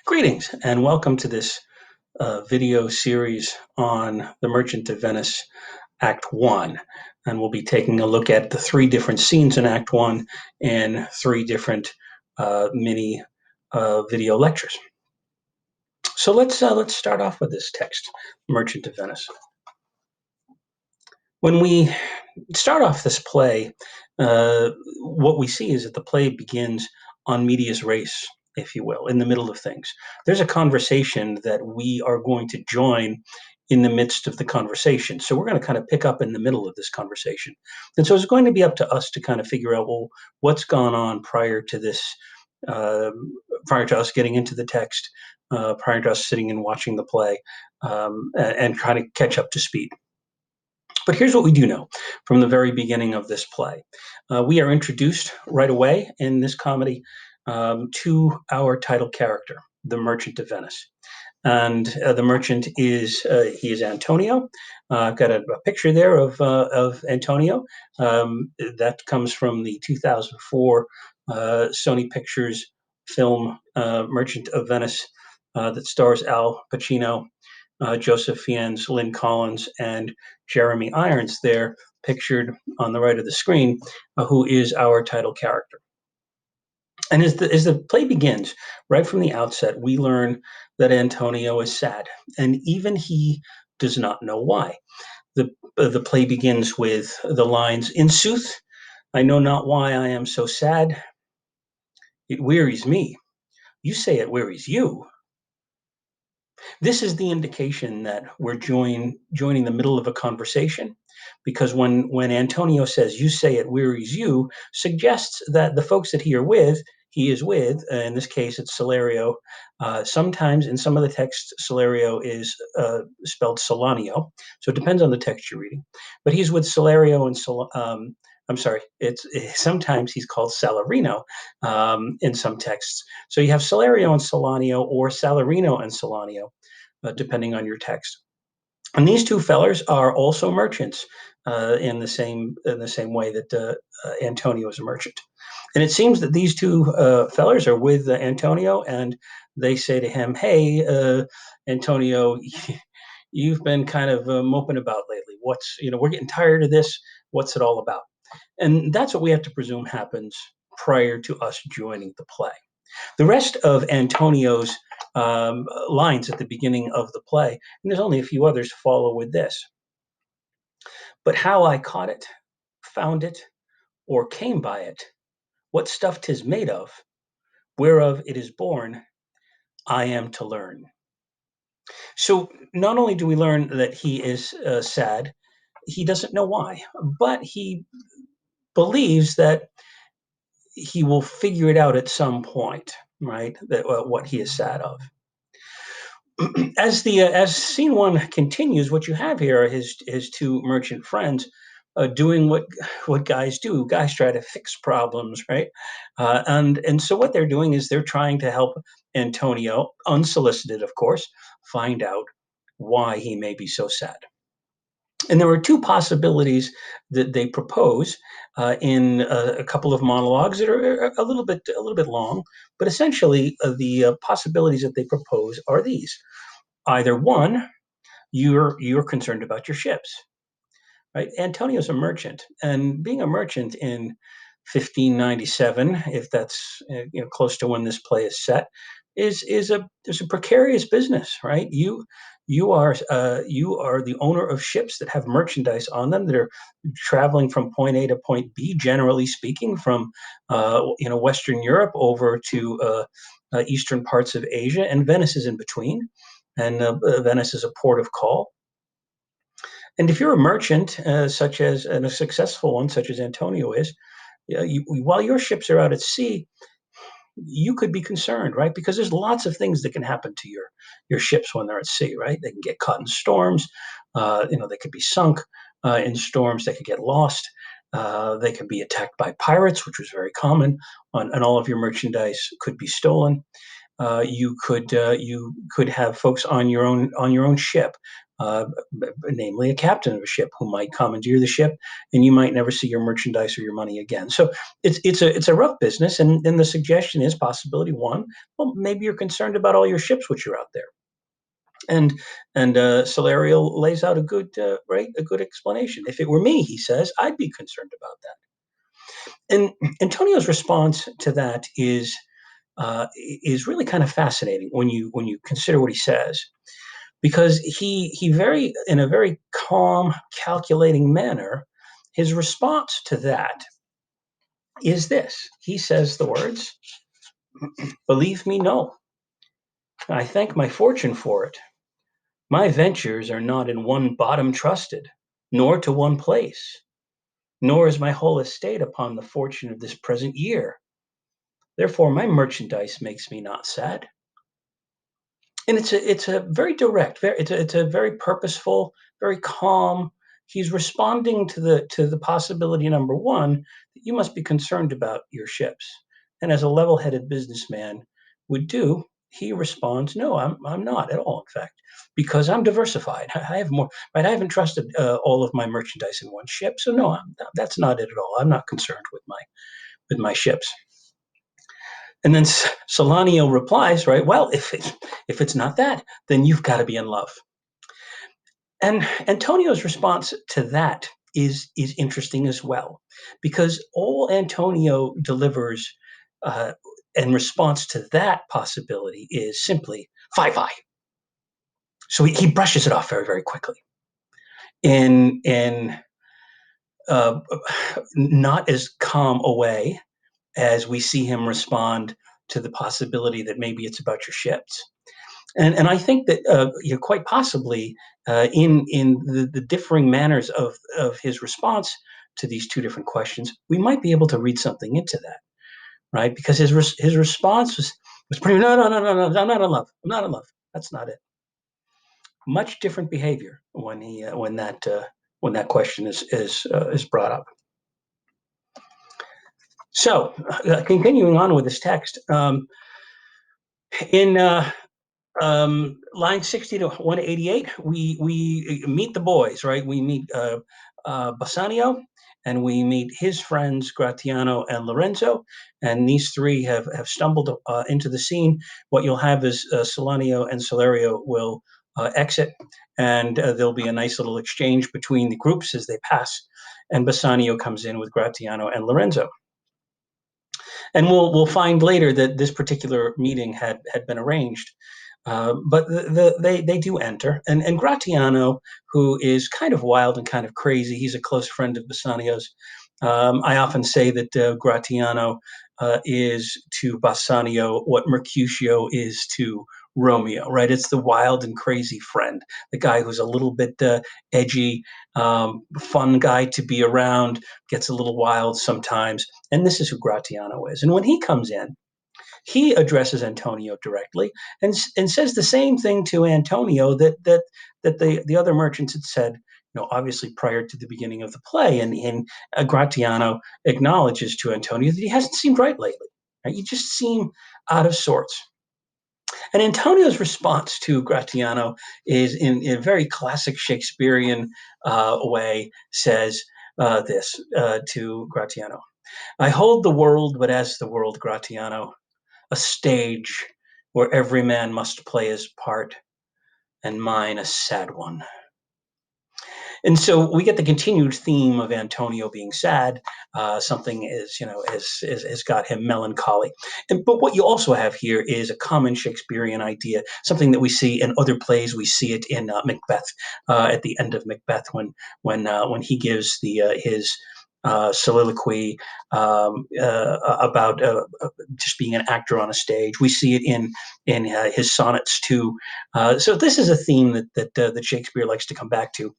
Greetings and welcome to this video series on The Merchant of Venice, Act 1. And we'll be taking a look at the three different scenes in Act 1 and three different mini video lectures. So let's start off with this text, Merchant of Venice. When we start off this play, what we see is that the play begins on medias res, if you will, in the middle of things. There's a conversation that we are going to join in the midst of the conversation. So we're going to kind of pick up in the middle of this conversation. And so it's going to be up to us to kind of figure out, well, what's gone on prior to this, prior to us getting into the text, prior to us sitting and watching the play, and kind of catch up to speed. But here's what we do know from the very beginning of this play. We are introduced right away in this comedy to our title character, the Merchant of Venice. And the merchant is he is Antonio. I've got a picture there of Antonio. That comes from the 2004 Sony Pictures film Merchant of Venice that stars Al Pacino, Joseph Fiennes, Lynn Collins, and Jeremy Irons there, pictured on the right of the screen, who is our title character. And as the play begins, right from the outset, we learn that Antonio is sad, and even he does not know why. The play begins with the lines, "In sooth, I know not why I am so sad. It wearies me. You say it wearies you." This is the indication that we're joining the middle of a conversation, because when Antonio says, "You say it wearies you," suggests that the folks that he is with, in this case, it's Solario. Sometimes in some of the text, Solario is spelled Solanio, so it depends on the text you're reading. But he's with Solario and I'm sorry, sometimes he's called Salarino in some texts. So you have Solario and Solanio, or Salarino and Solanio, depending on your text. And these two fellers are also merchants in the same way that Antonio is a merchant. And it seems that these two fellers are with Antonio, and they say to him, "Hey, Antonio, you've been kind of moping about lately. We're getting tired of this. What's it all about?" And that's what we have to presume happens prior to us joining the play. The rest of Antonio's lines at the beginning of the play, and there's only a few others to follow with this. "But how I caught it, found it, or came by it, what stuff 'tis made of, whereof it is born, I am to learn." So not only do we learn that he is sad, he doesn't know why, but he believes that he will figure it out at some point, right? That what he is sad of. As scene one continues, what you have here are his two merchant friends doing what guys do. Guys try to fix problems, right? And so what they're doing is they're trying to help Antonio, unsolicited, of course, find out why he may be so sad. And there are two possibilities that they propose in a couple of monologues that are a little bit long, but essentially the possibilities that they propose are these. Either one, you're concerned about your ships, right? Antonio's a merchant, and being a merchant in 1597, if that's close to when this play is set, is a precarious business, right? You are the owner of ships that have merchandise on them that are traveling from point A to point B. Generally speaking, from Western Europe over to eastern parts of Asia, and Venice is in between. And Venice is a port of call. And if you're a merchant, such as and a successful one, such as Antonio is, while your ships are out at sea, you could be concerned, right? Because there's lots of things that can happen to your ships when they're at sea, right? They can get caught in storms. They could be sunk in storms. They could get lost. They could be attacked by pirates, which was very common, and all of your merchandise could be stolen. You could have folks on your own ship namely a captain of a ship who might commandeer the ship, and you might never see your merchandise or your money again. So it's a rough business, and the suggestion is possibility one. Well, maybe you're concerned about all your ships which are out there, and Solario lays out a good explanation. If it were me, he says, I'd be concerned about that. And Antonio's response to that is really kind of fascinating when you consider what he says, because he very in a very calm, calculating manner, his response to that is this. He says the words, "Believe me, no. I thank my fortune for it. My ventures are not in one bottom trusted, nor to one place, nor is my whole estate upon the fortune of this present year. Therefore, my merchandise makes me not sad." And it's a very direct, it's a very purposeful, very calm. He's responding to the possibility number one, that you must be concerned about your ships. And as a level-headed businessman would do, he responds, "No, I'm not at all. In fact, because I'm diversified. I have more. Right? I haven't trusted all of my merchandise in one ship, so no, that's not it at all. I'm not concerned with my ships." And then Solanio replies, right? Well, if it's not that, then you've got to be in love. And Antonio's response to that is interesting as well, because all Antonio delivers in response to that possibility is simply "Fi-fi." So he brushes it off very, very quickly, in uh, not as calm a way as we see him respond to the possibility that maybe it's about your ships. And I think that quite possibly in the differing manners of his response to these two different questions, we might be able to read something into that, right? Because his response was pretty, no, no, no, no, no, I'm not in love. I'm not in love. That's not it. Much different behavior when that question is brought up. So, continuing on with this text, in line 60 to 188, we meet the boys, right? We meet Bassanio, and we meet his friends Gratiano and Lorenzo, and these three have stumbled into the scene. What you'll have is Solanio and Solario will exit, and there'll be a nice little exchange between the groups as they pass, and Bassanio comes in with Gratiano and Lorenzo. And we'll find later that this particular meeting had been arranged. But they do enter, and Gratiano, who is kind of wild and kind of crazy, he's a close friend of Bassanio's. I often say that Gratiano is to Bassanio what Mercutio is to Romeo, right? It's the wild and crazy friend, the guy who's a little bit edgy, fun guy to be around, gets a little wild sometimes, and this is who Gratiano is. And when he comes in, he addresses Antonio directly and says the same thing to Antonio that the other merchants had said, obviously prior to the beginning of the play. And Gratiano acknowledges to Antonio that he hasn't seemed right lately. Right? You just seem out of sorts. And Antonio's response to Gratiano is in a very classic Shakespearean way, says this to Gratiano: "I hold the world, but as the world, Gratiano, a stage where every man must play his part, and mine a sad one." And so we get the continued theme of Antonio being sad. Something has got him melancholy. But what you also have here is a common Shakespearean idea, something that we see in other plays. We see it in Macbeth at the end of Macbeth when he gives his soliloquy about just being an actor on a stage. We see it in his sonnets too. So this is a theme that Shakespeare likes to come back to.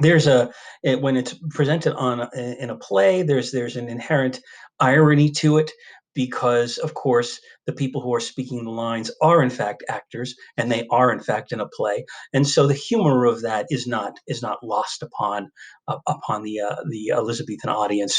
There's when it's presented in a play, there's an inherent irony to it, because of course the people who are speaking the lines are in fact actors, and they are in fact in a play, and so the humor of that is not lost upon the Elizabethan audience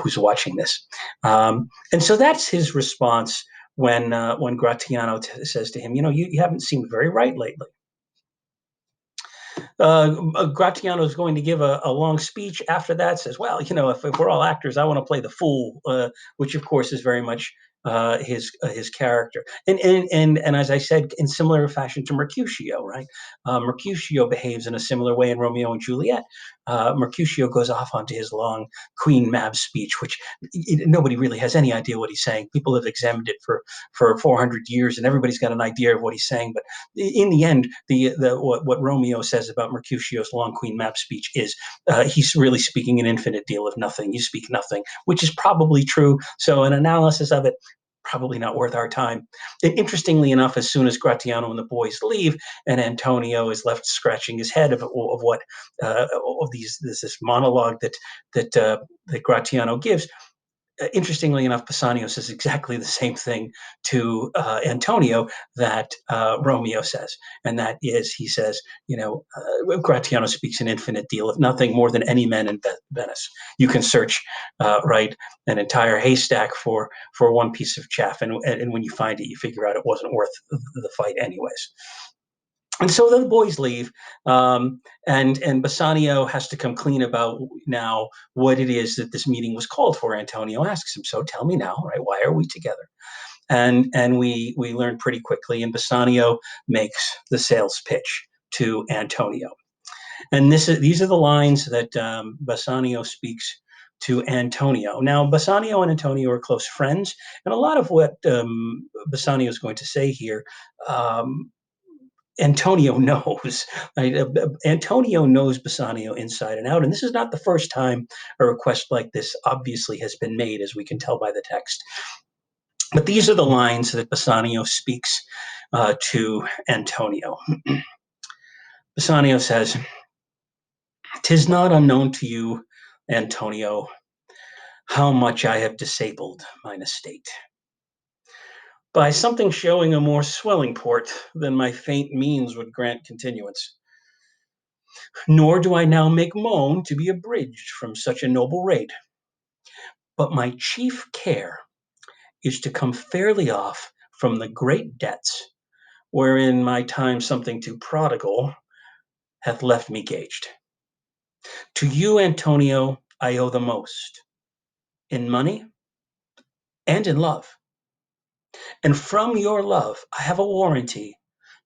who's watching this. And so that's his response when Gratiano says to him, you haven't seemed very right lately. Gratiano is going to give a long speech after that, says, well, if we're all actors, I want to play the fool, which of course is very much his character. And as I said, in similar fashion to Mercutio, right? Mercutio behaves in a similar way in Romeo and Juliet. Mercutio goes off onto his long Queen Mab speech, which nobody really has any idea what he's saying. People have examined it for 400 years, and everybody's got an idea of what he's saying. But in the end, what Romeo says about Mercutio's long Queen Mab speech is he's really speaking an infinite deal of nothing. You speak nothing, which is probably true. So an analysis of it, probably not worth our time. And interestingly enough, as soon as Gratiano and the boys leave, and Antonio is left scratching his head of what of this monologue that Gratiano gives, interestingly enough, Bassanio says exactly the same thing to Antonio that Romeo says. And that is, he says, Gratiano speaks an infinite deal of nothing more than any man in Venice. You can search, right, an entire haystack for one piece of chaff. And when you find it, you figure out it wasn't worth the fight anyways. And so the boys leave, and Bassanio has to come clean about now what it is that this meeting was called for. Antonio asks him, "So tell me now, right? Why are we together?" And we learn pretty quickly, and Bassanio makes the sales pitch to Antonio, and these are the lines that Bassanio speaks to Antonio. Now, Bassanio and Antonio are close friends, and a lot of what Bassanio is going to say here. Antonio knows. Right? Antonio knows Bassanio inside and out, and this is not the first time a request like this obviously has been made, as we can tell by the text. But these are the lines that Bassanio speaks to Antonio. Bassanio says, "'Tis not unknown to you, Antonio, how much I have disabled mine estate, by something showing a more swelling port than my faint means would grant continuance. Nor do I now make moan to be abridged from such a noble rate. But my chief care is to come fairly off from the great debts wherein my time something too prodigal hath left me gauged. To you, Antonio, I owe the most, in money and in love. And from your love I have a warranty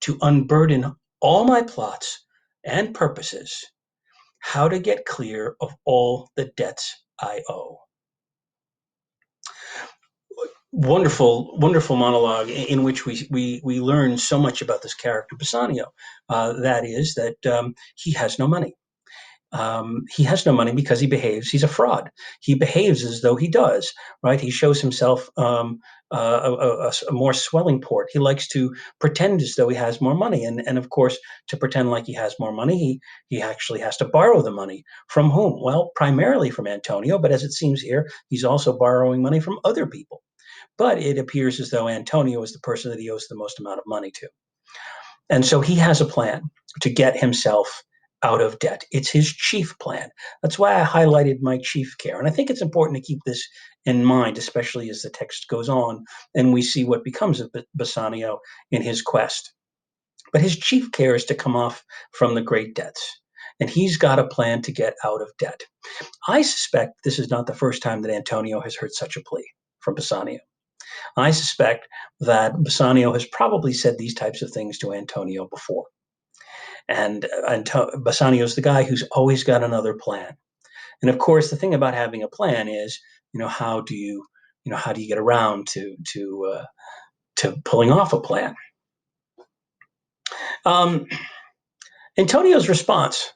to unburden all my plots and purposes, how to get clear of all the debts I owe." Wonderful monologue in which we learn so much about this character Bassanio. That is that he has no money. He has no money because he's a fraud. He behaves as though he does, right? He shows himself a more swelling port. He likes to pretend as though he has more money. And of course, to pretend like he has more money, he actually has to borrow the money. From whom? Well, primarily from Antonio, but as it seems here, he's also borrowing money from other people. But it appears as though Antonio is the person that he owes the most amount of money to. And so he has a plan to get himself out of debt. It's his chief plan. That's why I highlighted my chief care. And I think it's important to keep this in mind, especially as the text goes on and we see what becomes of Bassanio in his quest. But his chief care is to come off from the great debts. And he's got a plan to get out of debt. I suspect this is not the first time that Antonio has heard such a plea from Bassanio. I suspect that Bassanio has probably said these types of things to Antonio before. And Bassanio is the guy who's always got another plan. And of course, the thing about having a plan is, how do you get around to pulling off a plan? Um, Antonio's response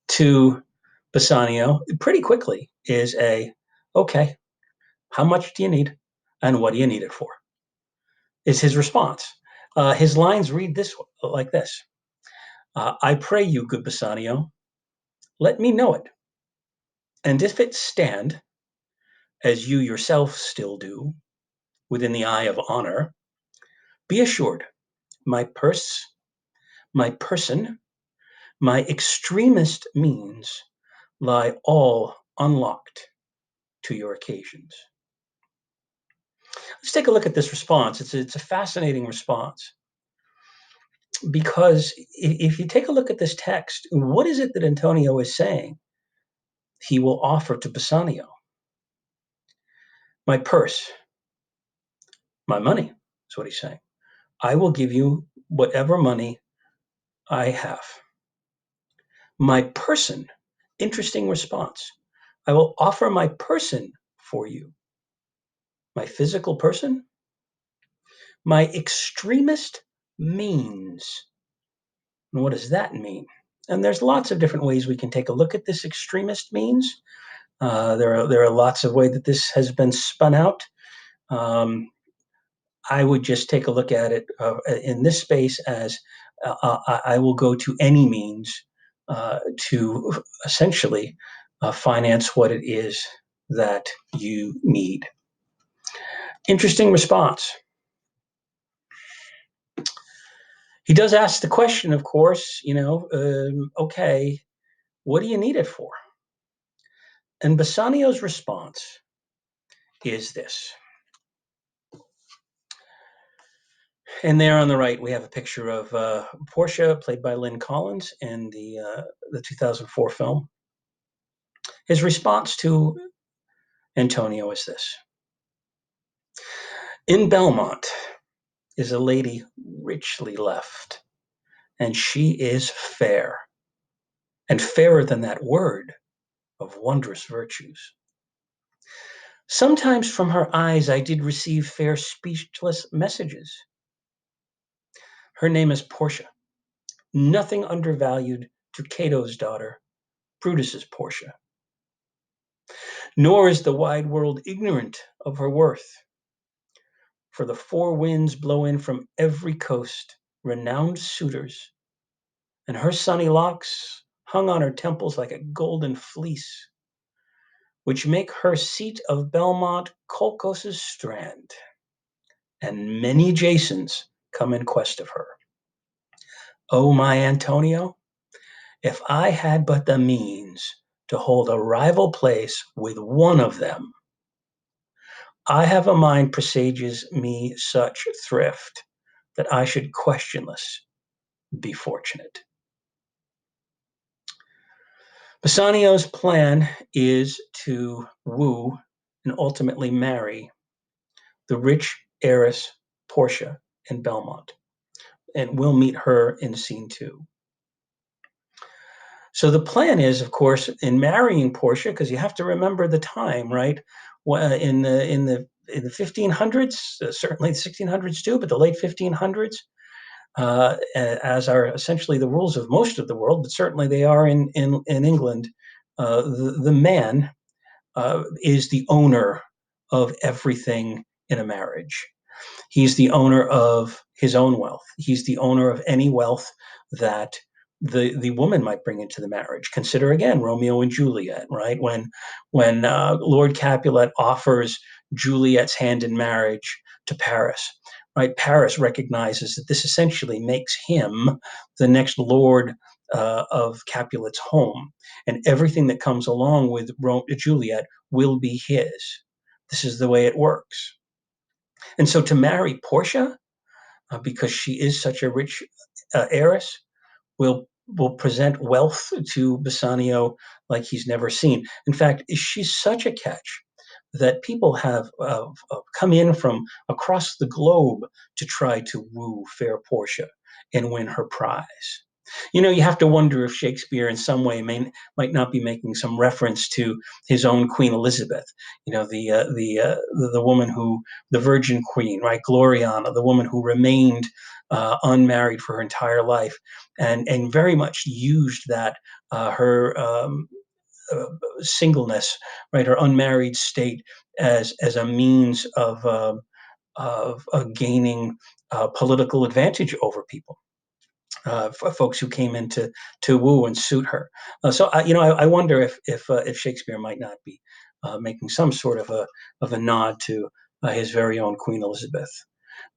to Bassanio pretty quickly is okay, how much do you need, and what do you need it for? Is his response. His lines read like this: "I pray you, good Bassanio, let me know it, and if it stand, as you yourself still do, within the eye of honor, be assured my purse, my person, my extremest means lie all unlocked to your occasions." Let's take a look at this response. It's a fascinating response. Because if you take a look at this text, what is it that Antonio is saying he will offer to Bassanio? My purse, my money, is what he's saying. I will give you whatever money I have. My person, interesting response. I will offer my person for you. My physical person, my extremist means. And what does that mean? And there's lots of different ways we can take a look at this extremist means. There are lots of ways that this has been spun out. Um, I would just take a look at it in this space as I will go to any means to essentially finance what it is that you need. Interesting response. He does ask the question, of course, okay, what do you need it for? And Bassanio's response is this. And there on the right, we have a picture of Portia, played by Lynn Collins, in the 2004 film. His response to Antonio is this. In Belmont is a lady richly left, and she is fair, and fairer than that word of wondrous virtues. Sometimes from her eyes I did receive fair speechless messages. Her name is Portia, nothing undervalued to Cato's daughter, Brutus's Portia. Nor is the wide world ignorant of her worth, for the four winds blow in from every coast, renowned suitors, and her sunny locks hung on her temples like a golden fleece, which make her seat of Belmont Colchos's strand, and many Jasons come in quest of her. Oh, my Antonio, if I had but the means to hold a rival place with one of them, I have a mind presages me such thrift that I should questionless be fortunate. Bassanio's plan is to woo and ultimately marry the rich heiress Portia in Belmont, and we'll meet her in scene 2. So the plan is, of course, in marrying Portia, because you have to remember the time, right? In the 1500s, certainly the 1600s too, but the late 1500s, as are essentially the rules of most of the world, but certainly they are in England. The man is the owner of everything in a marriage. He's the owner of his own wealth. He's the owner of any wealth that the woman might bring into the marriage. Consider again Romeo and Juliet, right? When Lord Capulet offers Juliet's hand in marriage to Paris, right? Paris recognizes that this essentially makes him the next lord of Capulet's home, and everything that comes along with Juliet will be his. This is the way it works. And so to marry Portia, because she is such a rich heiress, will present wealth to Bassanio like he's never seen. In fact, she's such a catch that people have come in from across the globe to try to woo fair Portia and win her prize. You have to wonder if Shakespeare in some way might not be making some reference to his own Queen Elizabeth, the woman the Virgin Queen, right? Gloriana, the woman who remained unmarried for her entire life, and very much used that her singleness, right, her unmarried state as a means of gaining political advantage over people. For folks who came in to woo and suit her. I wonder if Shakespeare might not be making some sort of a nod to his very own Queen Elizabeth.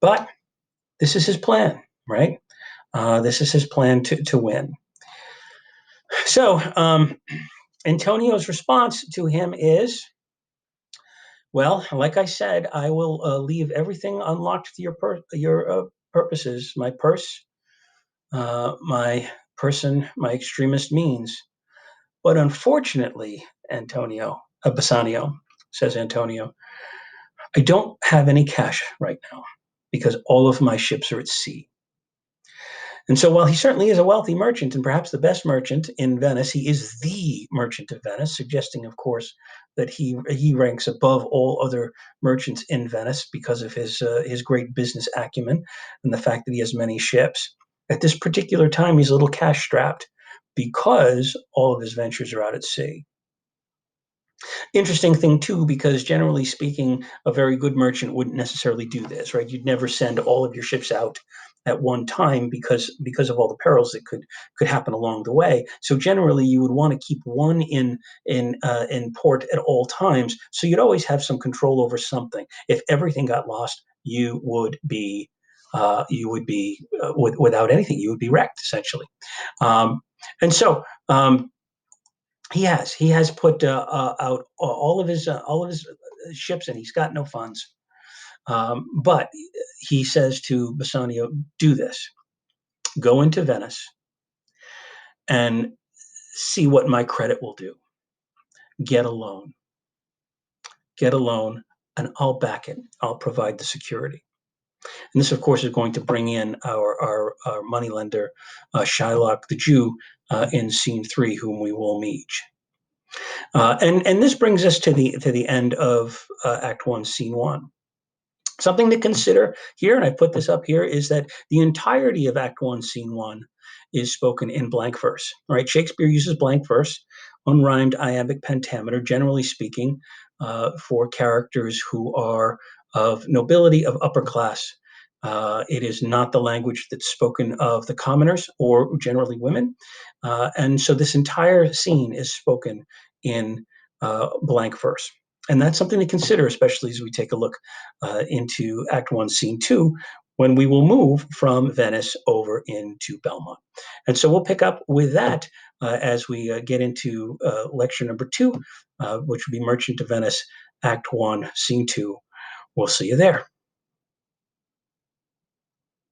But this is his plan, right? This is his plan to win. So Antonio's response to him is, well, like I said, I will leave everything unlocked to your purposes, my purse, my extremist means. But unfortunately, Bassanio, says Antonio, I don't have any cash right now because all of my ships are at sea. And so, while he certainly is a wealthy merchant and perhaps the best merchant in Venice, he is the merchant of Venice, suggesting, of course, that he ranks above all other merchants in Venice because of his great business acumen and the fact that he has many ships. At this particular time, he's a little cash strapped because all of his ventures are out at sea. Interesting thing too, because generally speaking, a very good merchant wouldn't necessarily do this, right? You'd never send all of your ships out at one time because of all the perils that could happen along the way. So generally, you would want to keep one in port at all times. So you'd always have some control over something. If everything got lost, without anything. You would be wrecked essentially. Um, and so he has put out all of his ships, and he's got no funds. But he says to Bassanio, "Do this: go into Venice and see what my credit will do. Get a loan, get a loan, and I'll back it. I'll provide the security." And this, of course, is going to bring in our moneylender, Shylock the Jew, in scene 3, whom we will meet. And this brings us to the end of Act 1, Scene 1. Something to consider here, and I put this up here, is that the entirety of Act 1, Scene 1 is spoken in blank verse. Right? Shakespeare uses blank verse, unrhymed iambic pentameter, generally speaking, for characters who are of nobility, of upper class. It is not the language that's spoken of the commoners or generally women. And so this entire scene is spoken in blank verse. And that's something to consider, especially as we take a look into Act 1, Scene 2, when we will move from Venice over into Belmont. And so we'll pick up with that as we get into lecture number 2, which will be Merchant of Venice, Act 1, Scene 2. We'll see you there.